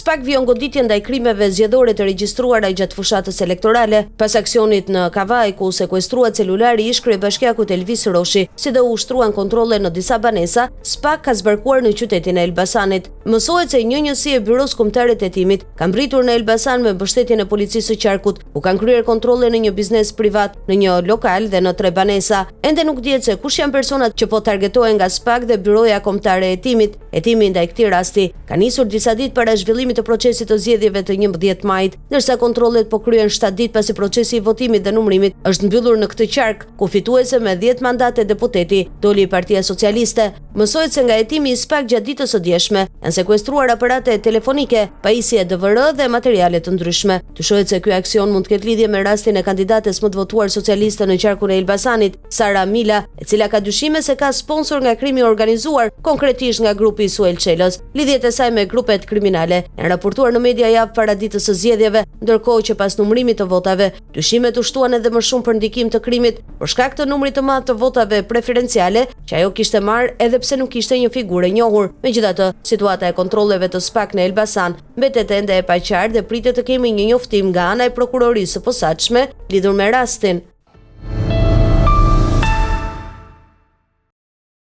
SPAK vijon goditje ndaj krimeve zgjedhore të regjistruara gjatë fushatës elektorale, pas aksionit në Kavaj ku sekuestrua celulari ish kryebashkiakut Elvis Roshi, si dhe u ushtruan kontrolle në disa banesa, SPAK ka zbarkuar në qytetin e Elbasanit. Mësohet se një njësi e byros kombëtare të hetimit ka mbritur në Elbasan me mbështetjen e policisë së qarkut, ku kanë kryer kontrolle në një biznes privat, në një lokal dhe në 3 banesa. Ende nuk dihet se kush janë personat që po targetohen nga SPAK dhe byroja kombëtare e hetimit. Hetimi ndaj këtij rasti ka nisur disa ditë para zhvillimit të procesit të zgjedhjeve të 11 majit, ndërsa kontrollet po kryen 7 ditë pasi procesi i votimit dhe numrimit është mbyllur në këtë qark, ku fituese me 10 mandate deputeti doli Partia Socialiste. Mësohet se nga hetimi i SPAK gjatë ditës së djeshme janë sekuestruar aparate telefonike, pajisje DVR dhe materiale të ndryshme. Dyshohet se ky aksion mund të ketë lidhje me rastin e kandidates më të votuar socialiste në qarkun e Elbasanit, Sara Mila, e cila ka dyshime se ka sponsor nga krimi organizuar, konkretisht nga grupi Suel Çelës. Lidhjet e saj me grupet kriminale janë raportuar në media javë para ditës së zgjedhjeve, ndërkohë që pas numrimit të votave, dyshimet u shtuan edhe më shumë për ndikim të krimit për shkak të numrit të madh të votave preferenciale që ajo kishte marrë edhe pse nuk ishte një figurë e njohur. Megjithatë, situata e kontrolleve të SPAK në Elbasan mbetet ende e paqartë dhe pritet të kemi një njoftim nga ana e prokurorisë së posaçme lidhur me rastin.